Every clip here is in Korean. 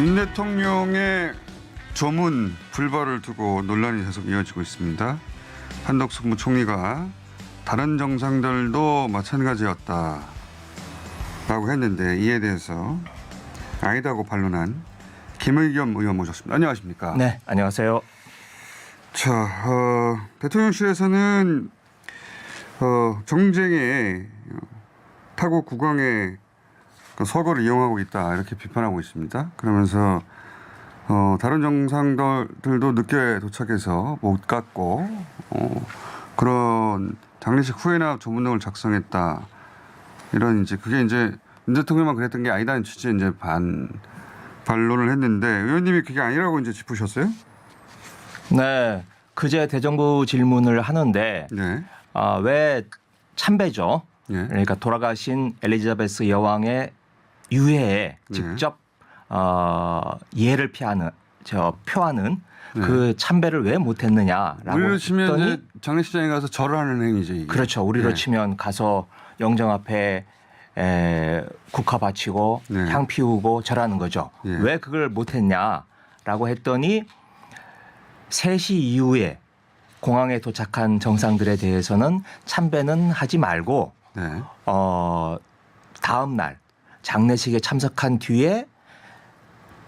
윤 대통령의 조문 불발을 두고 논란이 계속 이어지고 있습니다. 한덕수 국무총리가 다른 정상들도 마찬가지였다라고 했는데 이에 대해서 아니다고 반론한 김의겸 의원 모셨습니다. 안녕하십니까? 네, 안녕하세요. 자, 대통령실에서는 정쟁에 타국 국왕의 서거를 이용하고 있다 이렇게 비판하고 있습니다. 그러면서 다른 정상들도 늦게 도착해서 못 갔고 그런 장례식 후에나 조문록을 작성했다 이런 이제 그게 이제 윤 대통령만 그랬던 게 아니다는 취지의 이제 반론을 했는데 의원님이 그게 아니라고 이제 짚으셨어요? 네, 그제 대정부 질문을 하는데 네. 왜 참배죠? 예. 그러니까 돌아가신 엘리자베스 여왕의 유해에 직접 예를 표하는 그 참배를 왜 못했느냐라고 우리로 치면 했더니 이제 장례식장에 가서 절을 하는 행위죠. 이게. 그렇죠. 우리로 네. 치면 가서 영정 앞에 국화 바치고 네. 향 피우고 절하는 거죠. 예. 왜 그걸 못했냐라고 했더니 3시 이후에 공항에 도착한 정상들에 대해서는 참배는 하지 말고 네. 다음 날 장례식에 참석한 뒤에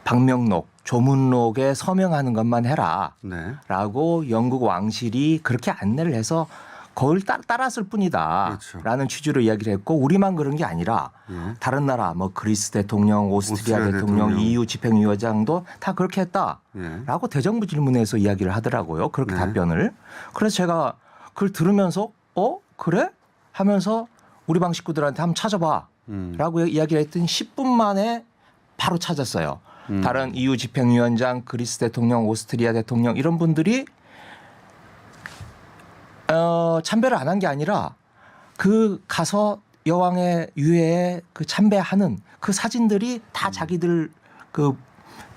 방명록, 조문록에 서명하는 것만 해라. 네. 라고 영국 왕실이 그렇게 안내를 해서 그걸 따랐을 뿐이다. 그렇죠. 라는 취지로 이야기를 했고 우리만 그런 게 아니라 예. 다른 나라 뭐 그리스 대통령, 오스트리아 대통령, EU 집행위원장도 다 그렇게 했다. 예. 라고 대정부 질문에서 이야기를 하더라고요. 그렇게 네. 답변을. 그래서 제가 그걸 들으면서 그래? 하면서 우리 방 식구들한테 한번 찾아봐. 라고 이야기를 했더니 10분 만에 바로 찾았어요. 다른 EU 집행위원장, 그리스 대통령, 오스트리아 대통령 이런 분들이 참배를 안 한 게 아니라 그 가서 여왕의 유해에 그 참배하는 그 사진들이 다 자기들 그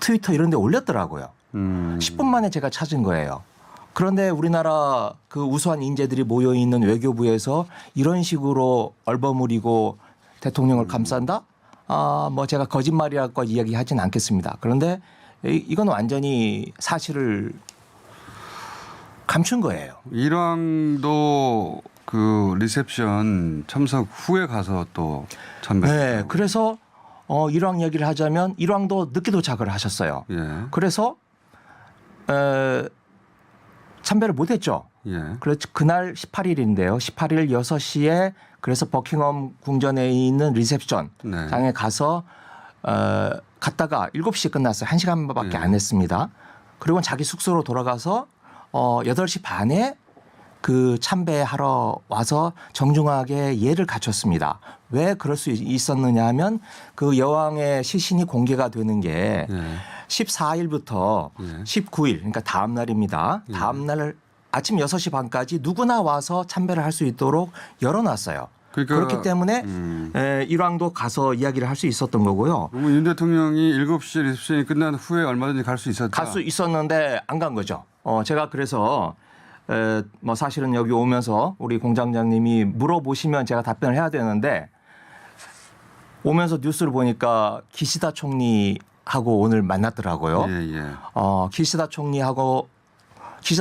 트위터 이런 데 올렸더라고요. 10분 만에 제가 찾은 거예요. 그런데 우리나라 그 우수한 인재들이 모여 있는 외교부에서 이런 식으로 얼버무리고 대통령을 감싼다? 뭐 제가 거짓말이라고 이야기하진 않겠습니다. 그런데 이건 완전히 사실을 감춘 거예요. 일왕도 그 리셉션 참석 후에 가서 또 참배했어요. 네, 그래서 일왕 얘기를 하자면 일왕도 늦게 도착을 하셨어요. 예. 그래서 참배를 못했죠. 예. 그래서 그날 18일인데요. 18일 6시에 그래서 버킹엄 궁전에 있는 리셉션 네. 장에 가서 갔다가 7시에 끝났어요. 1시간밖에 네. 안 했습니다. 그리고 자기 숙소로 돌아가서 8시 반에 그 참배하러 와서 정중하게 예를 갖췄습니다. 왜 그럴 수 있었느냐 하면 그 여왕의 시신이 공개가 되는 게 14일부터 19일 그러니까 다음 날입니다. 다음 날 아침 6시 반까지 누구나 와서 참배를 할 수 있도록 열어놨어요. 그러니까 그렇기 때문에 일왕도 가서 이야기를 할 수 있었던 거고요. 그러면 윤 대통령이 7시 리셉션이 끝난 후에 얼마든지 갈 수 있었다. 갈 수 있었는데 안 간 거죠. 제가 그래서 뭐 사실은 여기 오면서 우리 공장장님이 물어보시면 제가 답변을 해야 되는데 오면서 뉴스를 보니까 기시다 총리하고 오늘 만났더라고요. 예, 예. 기시다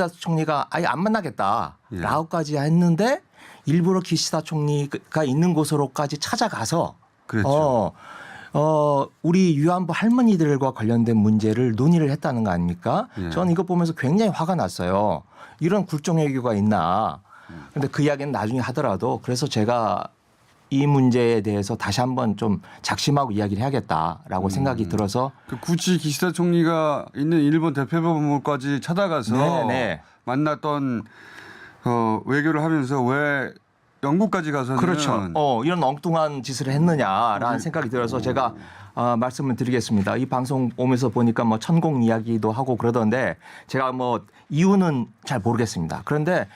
총리가 아예 안 만나겠다라고까지 했는데 일부러 기시다 총리가 있는 곳으로까지 찾아가서 그렇죠. 우리 위안부 할머니들과 관련된 문제를 논의를 했다는 거 아닙니까? 예. 저는 이거 보면서 굉장히 화가 났어요. 이런 굴종외교가 있나. 그런데 그 이야기는 나중에 하더라도 그래서 제가 이 문제에 대해서 다시 한번 좀 작심하고 이야기를 해야겠다라고 생각이 들어서 굳이 기시다 총리가 있는 일본 대표부까지 찾아가서 네. 만났던 외교를 하면서 왜 영국까지 가서는 그렇죠. 이런 엉뚱한 짓을 했느냐라는 생각이 들어서 제가 말씀을 드리겠습니다. 이 방송 오면서 보니까 뭐 천공 이야기도 하고 그러던데 제가 뭐 이유는 잘 모르겠습니다. 그런데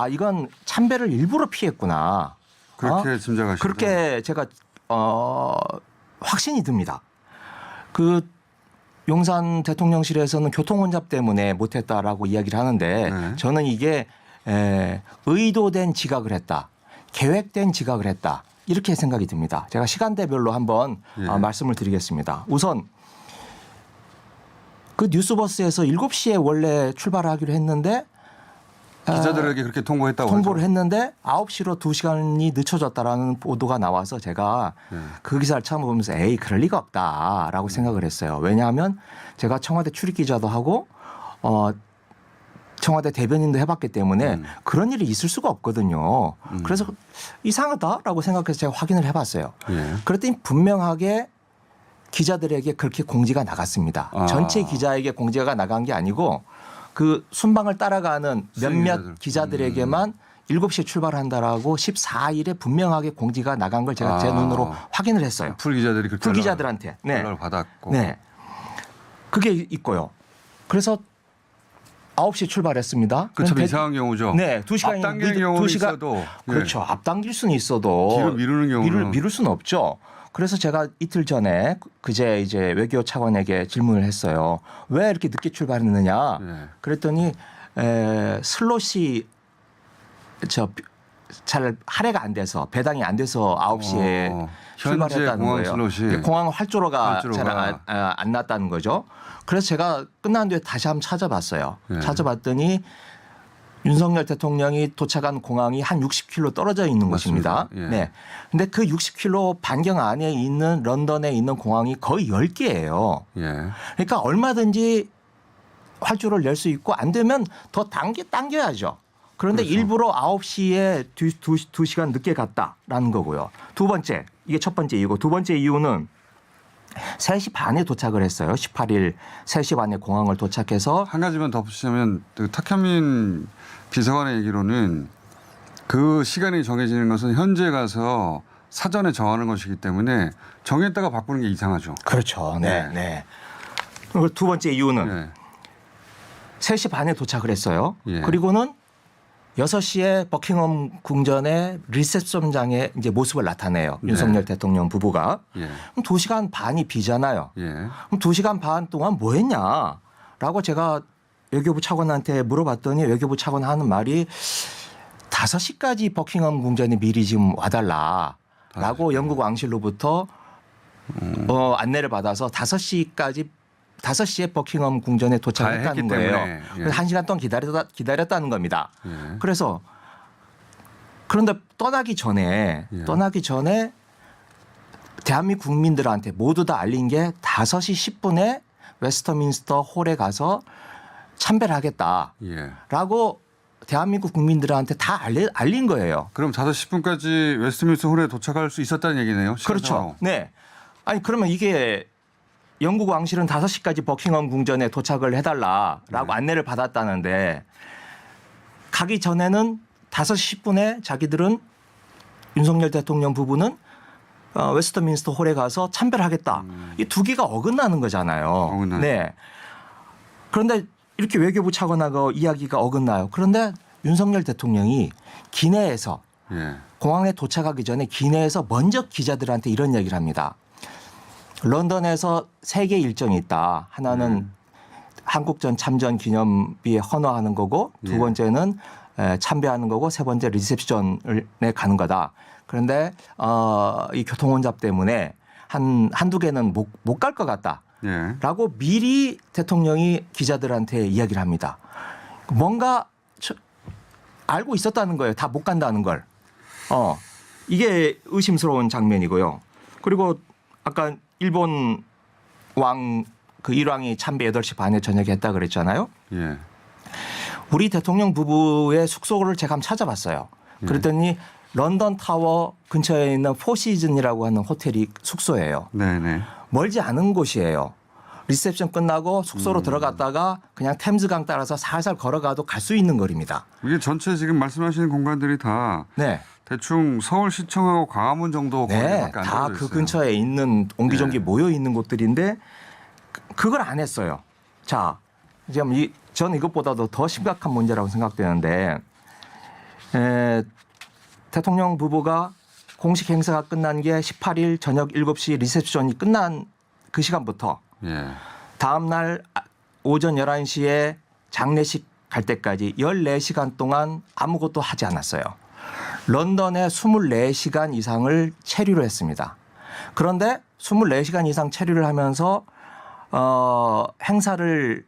이건 참배를 일부러 피했구나. 그렇게 짐작하시죠. 그렇게 제가 확신이 듭니다. 그 용산 대통령실에서는 교통 혼잡 때문에 못했다라고 이야기를 하는데 네. 저는 이게 의도된 지각을 했다. 계획된 지각을 했다. 이렇게 생각이 듭니다. 제가 시간대별로 한번 말씀을 드리겠습니다. 우선 그 뉴스버스에서 7시에 원래 출발하기로 했는데 기자들에게 그렇게 통보했다고 통보를 하죠. 했는데 9시로 2시간이 늦춰졌다라는 보도가 나와서 제가 그 기사를 처음 보면서 에이 그럴 리가 없다라고 생각을 했어요. 왜냐하면 제가 청와대 출입 기자도 하고 청와대 대변인도 해봤기 때문에 그런 일이 있을 수가 없거든요. 그래서 이상하다라고 생각해서 제가 확인을 해봤어요. 예. 그랬더니 분명하게 기자들에게 그렇게 공지가 나갔습니다. 아. 전체 기자에게 공지가 나간 게 아니고 그 순방을 따라가는 몇몇 기자들. 기자들에게만 7시에 출발한다라고 14일에 분명하게 공지가 나간 걸 제가 제 아. 눈으로 확인을 했어요. 풀 기자들이 그렇게 풀 기자들한테. 네. 연락을 받았고. 네. 그게 있고요. 그래서 9시에 출발했습니다. 그 참 그럼 이상한 경우죠. 네, 2시간이 앞당기는 경우는 있어도 그렇죠. 앞당길 수는 있어도 뒤로 미루는 경우는 미룰 수는 없죠. 그래서 제가 이틀 전에 그제 이제 외교 차관에게 질문을 했어요. 왜 이렇게 늦게 출발했느냐? 네. 그랬더니 슬롯이 잘 할애가 안 돼서 배당이 안 돼서 9시에 현재 출발했다는 공항 거예요. 슬롯이 공항 활주로가 활주로가. 잘 안 났다는 거죠. 그래서 제가 끝난 뒤에 다시 한번 찾아봤어요. 네. 찾아봤더니 윤석열 대통령이 도착한 공항이 한 60km 떨어져 있는 맞습니다. 곳입니다. 예. 네. 근데 그 60km 반경 안에 있는 런던에 있는 공항이 거의 10개예요. 예. 그러니까 얼마든지 활주로를 낼 수 있고 안 되면 더 당겨야죠. 그런데 그렇죠. 일부러 9시에 2시간 늦게 갔다라는 거고요. 두 번째, 이게 첫 번째 이유고 두 번째 이유는 3시 반에 도착을 했어요. 18일 3시 반에 공항을 도착해서 한 가지만 덧붙이자면 그 탁현민 비서관의 얘기로는 그 시간이 정해지는 것은 현지에 가서 사전에 정하는 것이기 때문에 정했다가 바꾸는 게 이상하죠. 그렇죠. 네, 네. 네. 그리고 두 번째 이유는 예. 3시 반에 도착을 했어요. 예. 그리고는 6시에 버킹엄 궁전의 리셉션장에 이제 모습을 나타내요. 네. 윤석열 대통령 부부가. 예. 그럼 2시간 반이 비잖아요. 예. 그럼 2시간 반 동안 뭐 했냐라고 제가 외교부 차관한테 물어봤더니 외교부 차관 하는 말이 5시까지 버킹엄 궁전에 미리 지금 와달라라고 영국 왕실로부터 안내를 받아서 5시에 버킹엄 궁전에 도착했다는 다 했기 거예요. 때문에. 예. 그래서 1시간 동안 기다렸다는 겁니다. 예. 그래서 그런데 떠나기 전에 대한민국 국민들한테 모두 다 알린 게 5시 10분에 웨스터민스터 홀에 가서 참배를 하겠다라고 예. 대한민국 국민들한테 다 알린 거예요. 그럼 5시 10분까지 웨스트민스터 홀에 도착할 수 있었다는 얘기네요. 그렇죠. 시간상으로. 네. 아니 그러면 이게 영국 왕실은 5시까지 버킹엄 궁전에 도착을 해달라라고 안내를 받았다는데 가기 전에는 5시 10분에 자기들은 윤석열 대통령 부부는 웨스터민스터 홀에 가서 참배를 하겠다. 이 두 개가 어긋나는 거잖아요. 어긋나요. 네. 그런데 이렇게 외교부 차관하고 이야기가 어긋나요. 그런데 윤석열 대통령이 기내에서 예. 공항에 도착하기 전에 기내에서 먼저 기자들한테 이런 얘기를 합니다. 런던에서 3개 일정이 있다. 하나는 한국전 참전 기념비에 헌화하는 거고 두 예. 번째는 참배하는 거고 세 번째 리셉션에 가는 거다. 그런데 이 교통 혼잡 때문에 한두 개는 못 갈 것 같다. 예. 라고 미리 대통령이 기자들한테 이야기를 합니다. 뭔가 알고 있었다는 거예요. 다 못 간다는 걸. 이게 의심스러운 장면이고요. 그리고 아까 일본 그 일왕이 참배 8시 반에 저녁에 했다 그랬잖아요. 예. 우리 대통령 부부의 숙소를 제가 한번 찾아봤어요. 그랬더니 런던 타워 근처에 있는 포시즌이라고 하는 호텔이 숙소예요. 네네. 멀지 않은 곳이에요. 리셉션 끝나고 숙소로 들어갔다가 그냥 템즈강 따라서 살살 걸어가도 갈 수 있는 거리입니다. 이게 전체 지금 말씀하시는 공간들이 다 네. 대충 서울시청하고 광화문 정도 네. 거리밖에 안 다 떨어져 그 있어요. 근처에 있는 옹기종기 네. 모여 있는 곳들인데 그걸 안 했어요. 자, 지금 저는 이것보다도 더 심각한 문제라고 생각되는데 대통령 부부가 공식 행사가 끝난 게 18일 저녁 7시 리셉션이 끝난 그 시간부터 예. 다음 날 오전 11시에 장례식 갈 때까지 14시간 동안 아무것도 하지 않았어요. 런던에 24시간 이상을 체류를 했습니다. 그런데 24시간 이상 체류를 하면서 행사를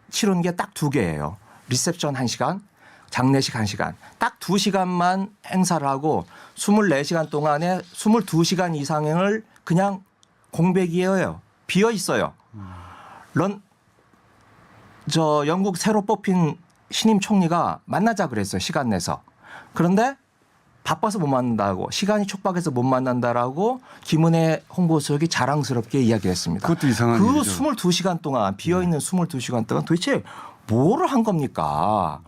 치른 게 딱 2개예요. 리셉션 1시간, 장례식 1시간. 딱 2시간만 행사를 하고 24시간 동안에 22시간 이상을 그냥 공백이에요. 비어 있어요. 영국 새로 뽑힌 신임 총리가 만나자 그랬어요. 시간 내서. 그런데 바빠서 못 만난다고, 시간이 촉박해서 못 만난다라고 김은혜 홍보수석이 자랑스럽게 이야기했습니다. 그것도 이상한 그 일이죠. 22시간 동안 비어있는 22시간 동안 도대체 뭐를 한 겁니까?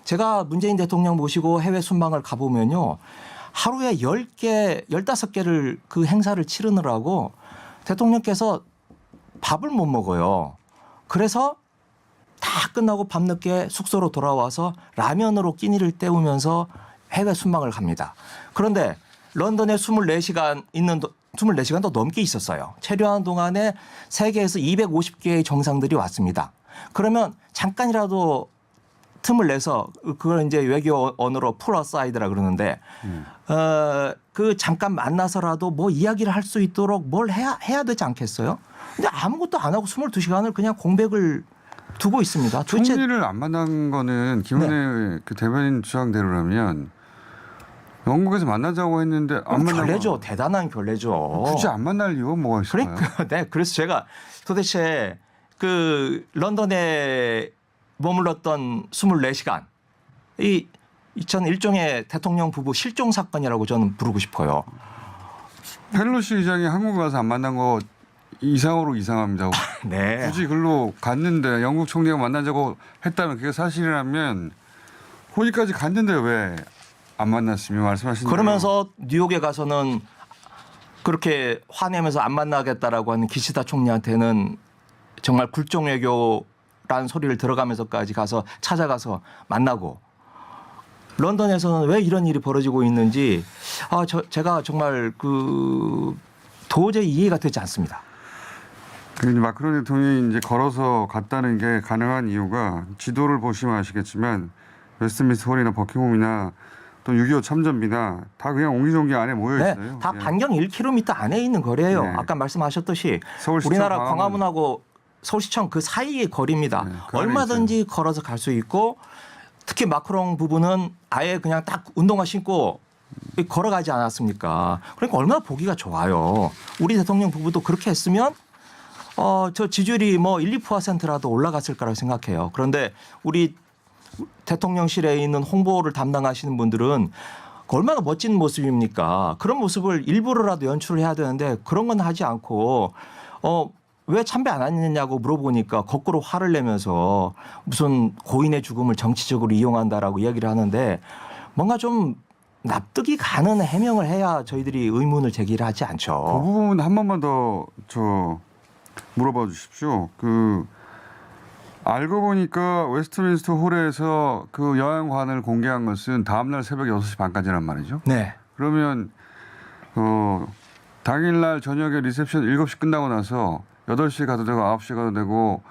제가 문재인 대통령 모시고 해외 순방을 가보면요. 하루에 10개, 15개를 그 행사를 치르느라고 대통령께서 밥을 못 먹어요. 그래서 다 끝나고 밤늦게 숙소로 돌아와서 라면으로 끼니를 때우면서 해외 순방을 갑니다. 그런데 런던에 24시간도 넘게 있었어요. 체류하는 동안에 세계에서 250개의 정상들이 왔습니다. 그러면 잠깐이라도 틈을 내서 그걸 이제 외교 언어로 풀 어사이드라 그러는데 그 잠깐 만나서라도 뭐 이야기를 할 수 있도록 뭘 해야 되지 않겠어요? 근데 아무것도 안 하고 22시간을 그냥 공백을 두고 있습니다. 도대체 총리를 안 만난 거는 김은혜 그 대변인 주장대로라면 영국에서 만나자고 했는데 안 만나고 결례죠. 대단한 결례죠. 굳이 안 만날 이유가 뭐가 있을까요? 그러니까 네, 그래서 제가 도대체 그 런던에 머물렀던 24시간 이 일종의 대통령 부부 실종 사건이라고 저는 부르고 싶어요. 펠로시 의장이 한국 가서 안 만난 거 이상으로 이상합니다. 네. 굳이 글로 갔는데 영국 총리가 만나자고 했다면 그게 사실이라면 거기까지 갔는데 왜 안 만났으며 말씀하신 대로. 그러면서 뉴욕에 가서는 그렇게 화내면서 안 만나겠다라고 하는 기시다 총리한테는 정말 굴종 외교라는 소리를 들어가면서까지 가서 찾아가서 만나고 런던에서는 왜 이런 일이 벌어지고 있는지 제가 정말 도저히 이해가 되지 않습니다. 마크롱 대통령이 이제 걸어서 갔다는 게 가능한 이유가 지도를 보시면 아시겠지만 웨스트민스터 홀이나 버킹엄이나 또 6.25 참전비나 다 그냥 옹기종기 안에 모여 있어요. 네, 다 반경 1km 안에 있는 거리예요. 네. 아까 말씀하셨듯이 서울시청 우리나라 광화문. 광화문하고 서울시청 그 사이의 거리입니다. 네, 그 안에 얼마든지 걸어서 갈 수 있고 특히 마크롱 부부는 아예 그냥 딱 운동화 신고 걸어가지 않았습니까? 그러니까 얼마나 보기가 좋아요. 우리 대통령 부부도 그렇게 했으면 저 지지율이 1, 2%라도 올라갔을 거라고 생각해요. 그런데 우리 대통령실에 있는 홍보를 담당하시는 분들은 얼마나 멋진 모습입니까? 그런 모습을 일부러라도 연출을 해야 되는데 그런 건 하지 않고 왜 참배 안 했냐고 물어보니까 거꾸로 화를 내면서 무슨 고인의 죽음을 정치적으로 이용한다라고 이야기를 하는데 뭔가 좀 납득이 가는 해명을 해야 저희들이 의문을 제기를 하지 그 않죠. 부분 한 번만 더 물어봐 주십시오. 알고 보니까 웨스트민스터 홀에서 그 여행관을 공개한 것은 다음날 새벽 6시 반까지란 말이죠. 네. 그러면 당일날 저녁에 리셉션 7시 끝나고 나서 8시에 가도 되고 9시에 가도 되고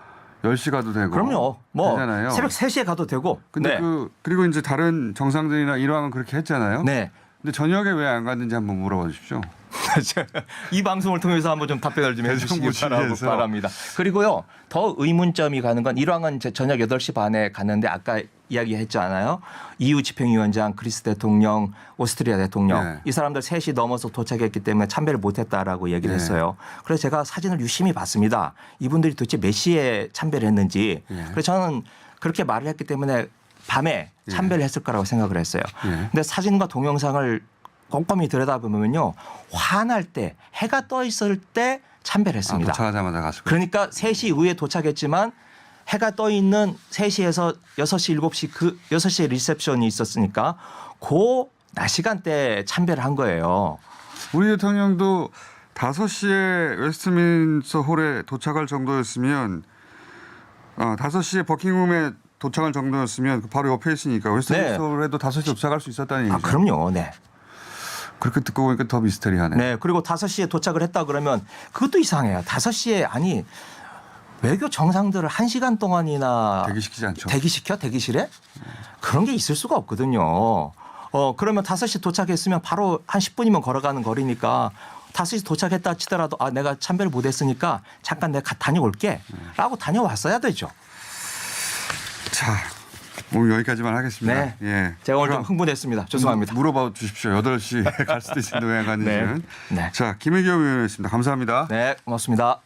10시 가도 되고 그럼요. 되잖아요. 새벽 3시에 가도 되고. 근데 네. 그리고 이제 다른 정상들이나 일왕은 그렇게 했잖아요. 네. 근데 저녁에 왜 안 갔는지 한번 물어봐 주십시오. 이 방송을 통해서 한번 좀 답변을 좀 해주시기 대중부시에서. 바랍니다. 그리고요, 더 의문점이 가는 건 일왕은 저녁 8시 반에 갔는데 아까 이야기했잖아요. EU 집행위원장, 그리스 대통령, 오스트리아 대통령 네. 이 사람들 3시 넘어서 도착했기 때문에 참배를 못했다라고 얘기를 네. 했어요. 그래서 제가 사진을 유심히 봤습니다. 이분들이 도대체 몇 시에 참배를 했는지. 네. 그래서 저는 그렇게 말을 했기 때문에 밤에 참배를 했을 거라고 생각을 했어요. 네. 근데 사진과 동영상을 꼼꼼히 들여다보면요. 환할 때 해가 떠 있을 때 참배를 했습니다. 도착하자마자 갔을 거예요. 그러니까 3시 이후에 도착했지만 해가 떠 있는 3시에서 6시 7시 6시에 리셉션이 있었으니까 그 낮 시간대 참배를 한 거예요. 우리 대통령도 5시에 웨스트민스터 홀에 도착할 정도였으면 5시에 버킹엄에 도착할 정도였으면 바로 옆에 있으니까 웨스트민스터 홀에도 5시에 도착할 수 있었다는 얘기죠. 그럼요. 네. 그렇게 듣고 보니까 더 미스터리하네. 네. 그리고 5시에 도착을 했다 그러면 그것도 이상해요. 5시에 외교 정상들을 1시간 동안이나 대기시키지 않죠. 대기시켜? 대기실에? 그런 게 있을 수가 없거든요. 그러면 5시 도착했으면 바로 한 10분이면 걸어가는 거리니까 5시 도착했다 치더라도 아 내가 참배를 못했으니까 잠깐 내가 다녀올게라고 다녀왔어야 되죠. 자, 오늘 여기까지만 하겠습니다. 네. 예. 제가 오늘 좀 흥분했습니다. 죄송합니다. 물어봐 주십시오. 8시에 갈 수도 있는데 왜 안 갔는지는. 네. 자, 김혜경 의원이었습니다. 감사합니다. 네, 고맙습니다.